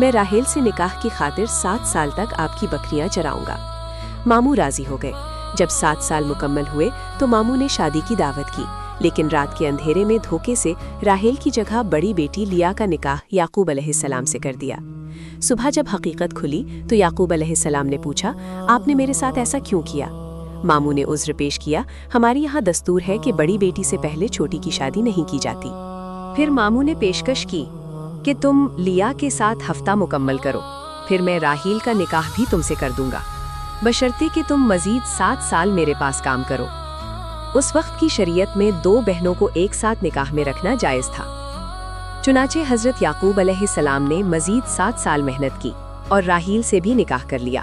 میں راہیل سے نکاح کی خاطر 7 سال تک آپ کی بکریاں چراؤں گا۔ ماموں راضی ہو گئے۔ جب 7 سال مکمل ہوئے تو ماموں نے شادی کی دعوت کی، لیکن رات کے اندھیرے میں دھوکے سے راہیل کی جگہ بڑی بیٹی لیا کا نکاح یعقوب علیہ السلام سے کر دیا۔ صبح جب حقیقت کھلی تو یعقوب علیہ السلام نے پوچھا، آپ نے میرے ساتھ ایسا کیوں کیا؟ ماموں نے عذر پیش کیا، ہماری یہاں دستور ہے کہ بڑی بیٹی سے پہلے چھوٹی کی شادی نہیں کی جاتی۔ پھر ماموں نے پیشکش کی کہ تم لیا کے ساتھ ہفتہ مکمل کرو، پھر میں راہیل کا نکاح بھی تم سے کر دوں گا، بشرطے کہ تم مزید 7 سال میرے پاس کام کرو۔ اس وقت کی شریعت میں 2 بہنوں کو ایک ساتھ نکاح میں رکھنا جائز تھا۔ چنانچہ حضرت یعقوب علیہ السلام نے مزید 7 سال محنت کی اور راہیل سے بھی نکاح کر لیا۔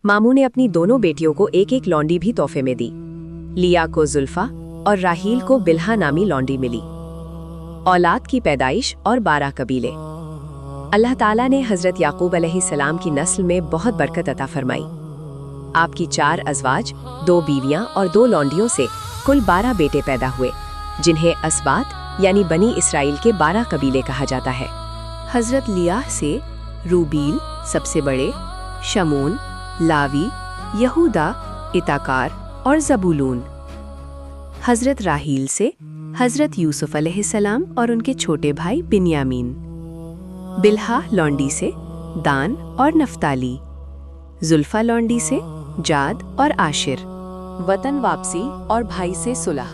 ماموں نے اپنی دونوں بیٹیوں کو ایک ایک لونڈی بھی تحفے میں دی۔ لیا کو زلفا اور راہیل کو بلہا نامی لونڈی ملی۔ اولاد کی پیدائش اور 12 قبیلے۔ اللہ تعالیٰ نے حضرت یعقوب علیہ السلام کی نسل میں بہت برکت عطا فرمائی۔ آپ کی 4 ازواج، 2 بیویاں اور 2 لونڈیوں سے کل 12 بیٹے پیدا ہوئے، جنہیں اسباط یعنی بنی اسرائیل کے 12 قبیلے کہا جاتا ہے۔ حضرت لیا سے روبیل سب سے بڑے، شمون، لاوی، یہودا، اتاکار اور زبولون۔ حضرت راہیل سے حضرت یوسف علیہ السلام اور ان کے چھوٹے بھائی بنیامین۔ بلہا لونڈی سے دان اور نفتالی۔ زلفا لونڈی سے جاد اور عاشر۔ وطن واپسی اور بھائی سے صلح۔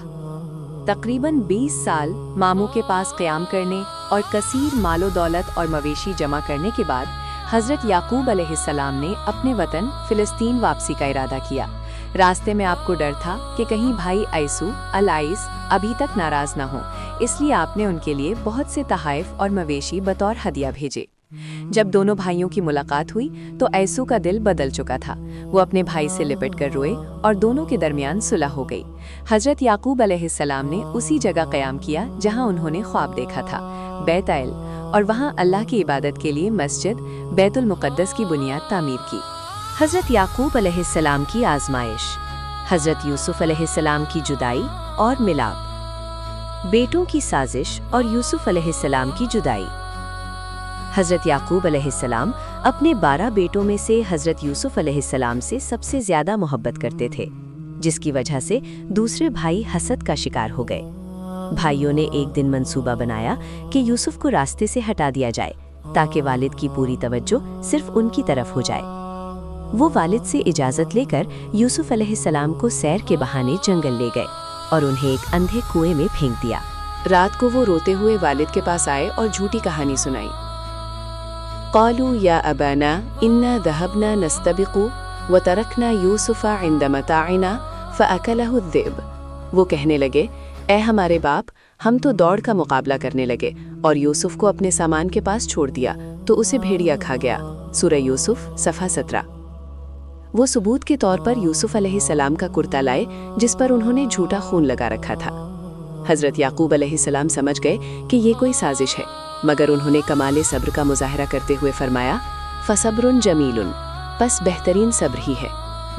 تقریباً 20 سال ماموں کے پاس قیام کرنے اور کثیر مال و دولت اور مویشی جمع کرنے کے بعد حضرت یعقوب علیہ السلام نے اپنے وطن فلسطین واپسی کا ارادہ کیا۔ راستے میں آپ کو ڈر تھا کہ کہیں بھائی ایسو الائس ابھی تک ناراض نہ ہوں، اس لیے آپ نے ان کے لیے بہت سے تحائف اور مویشی بطور ہدیہ بھیجے۔ جب دونوں بھائیوں کی ملاقات ہوئی تو ایسو کا دل بدل چکا تھا، وہ اپنے بھائی سے لپٹ کر روئے اور دونوں کے درمیان صلح ہو گئی۔ حضرت یعقوب علیہ السلام نے اسی جگہ قیام کیا جہاں انہوں نے خواب دیکھا تھا، بیت ایل، اور وہاں اللہ کی عبادت کے لیے مسجد بیت المقدس کی بنیاد تعمیر کی۔ حضرت یعقوب علیہ السلام کی آزمائش۔ حضرت یوسف علیہ السلام کی جدائی اور ملاپ۔ بیٹوں کی سازش اور یوسف علیہ السلام کی جدائی۔ حضرت یعقوب علیہ السلام اپنے 12 بیٹوں میں سے حضرت یوسف علیہ السلام سے سب سے زیادہ محبت کرتے تھے، جس کی وجہ سے دوسرے بھائی حسد کا شکار ہو گئے۔ بھائیوں نے ایک دن منصوبہ بنایا کہ یوسف کو راستے سے ہٹا دیا جائے تاکہ والد کی پوری توجہ صرف ان کی طرف ہو جائے۔ وہ والد سے اجازت لے کر یوسف علیہ السلام کو سیر کے بہانے جنگل لے گئے اور انہیں ایک اندھے کنویں میں پھینک دیا۔ رات کو وہ روتے ہوئے والد کے پاس آئے اور جھوٹی کہانی سنائی۔ قالوا یا ابانا انا ذهبنا نستبق وترکنا یوسف عند متاعنا فاکلہ الذئب۔ وہ کہنے لگے، اے ہمارے باپ، ہم تو دوڑ کا مقابلہ کرنے لگے اور یوسف کو اپنے سامان کے پاس چھوڑ دیا تو اسے بھیڑیا کھا گیا۔ سورہ یوسف صفحہ 17۔ وہ ثبوت کے طور پر یوسف علیہ السلام کا کرتا لائے جس پر انہوں نے جھوٹا خون لگا رکھا تھا۔ حضرت یعقوب علیہ السلام سمجھ گئے کہ یہ کوئی سازش ہے، مگر انہوں نے کمال صبر کا مظاہرہ کرتے ہوئے فرمایا، فصبر جمیل، پس بہترین صبر ہی ہے۔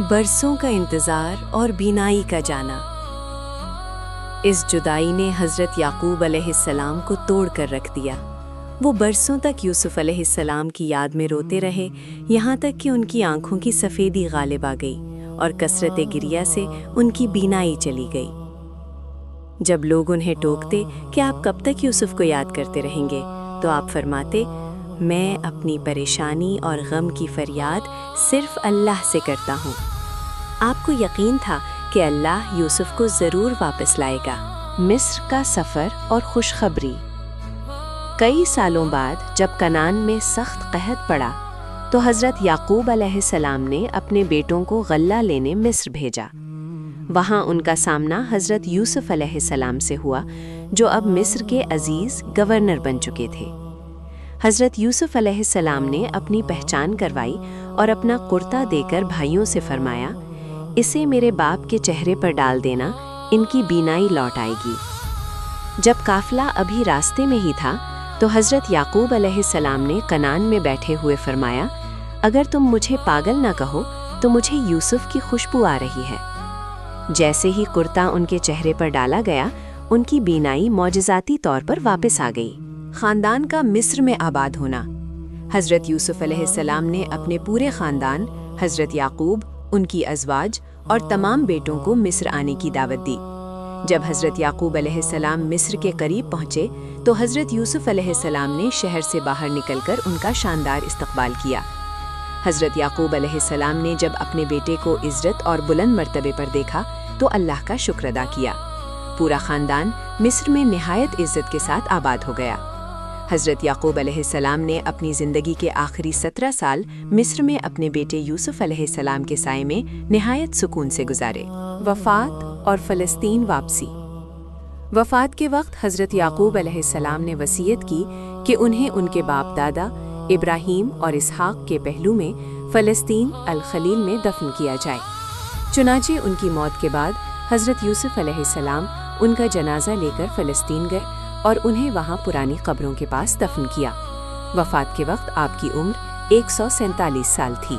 برسوں کا انتظار اور بینائی کا جانا۔ اس جدائی نے حضرت یعقوب علیہ السلام کو توڑ کر رکھ دیا۔ وہ برسوں تک یوسف علیہ السلام کی یاد میں روتے رہے، یہاں تک کہ ان کی آنکھوں کی سفیدی غالب آ گئی اور کثرت گریہ سے ان کی بینائی چلی گئی۔ جب لوگ انہیں ٹوکتے کہ آپ کب تک یوسف کو یاد کرتے رہیں گے تو آپ فرماتے، میں اپنی پریشانی اور غم کی فریاد صرف اللہ سے کرتا ہوں۔ آپ کو یقین تھا کہ اللہ یوسف کو ضرور واپس لائے گا۔ مصر کا سفر اور خوشخبری۔ کئی سالوں بعد جب کنعان میں سخت قحط پڑا تو حضرت یعقوب علیہ السلام نے اپنے بیٹوں کو غلہ لینے مصر بھیجا۔ وہاں ان کا سامنا حضرت یوسف علیہ السلام سے ہوا جو اب مصر کے عزیز گورنر بن چکے تھے۔ حضرت یوسف علیہ السلام نے اپنی پہچان کروائی اور اپنا کرتا دے کر بھائیوں سے فرمایا، اسے میرے باپ کے چہرے پر ڈال دینا، ان کی بینائی لوٹ آئے گی۔ جب قافلہ ابھی راستے میں ہی تھا تو حضرت یعقوب علیہ السلام نے کنعان میں بیٹھے ہوئے فرمایا، اگر تم مجھے پاگل نہ کہو تو مجھے یوسف کی خوشبو آ رہی ہے۔ جیسے ہی کرتا ان کے چہرے پر ڈالا گیا، ان کی بینائی معجزاتی طور پر واپس آ گئی۔ خاندان کا مصر میں آباد ہونا۔ حضرت یوسف علیہ السلام نے اپنے پورے خاندان، حضرت یعقوب، ان کی ازواج اور تمام بیٹوں کو مصر آنے کی دعوت دی۔ جب حضرت یعقوب علیہ السلام مصر کے قریب پہنچے تو حضرت یوسف علیہ السلام نے شہر سے باہر نکل کر ان کا شاندار استقبال کیا۔ حضرت یعقوب علیہ السلام نے جب اپنے بیٹے کو عزت اور بلند مرتبے پر دیکھا تو اللہ کا شکر ادا کیا۔ پورا خاندان مصر میں نہایت عزت کے ساتھ آباد ہو گیا۔ حضرت یعقوب علیہ السلام نے اپنی زندگی کے آخری 17 سال مصر میں اپنے بیٹے یوسف علیہ السلام کے سائے میں نہایت سکون سے گزارے۔ وفات اور فلسطین واپسی۔ وفات کے وقت حضرت یعقوب علیہ السلام نے وصیت کی کہ انہیں ان کے باپ دادا ابراہیم اور اسحاق کے پہلو میں فلسطین الخلیل میں دفن کیا جائے۔ چنانچہ ان کی موت کے بعد حضرت یوسف علیہ السلام ان کا جنازہ لے کر فلسطین گئے اور انہیں وہاں پرانی قبروں کے پاس دفن کیا۔ وفات کے وقت آپ کی عمر 147 سال تھی۔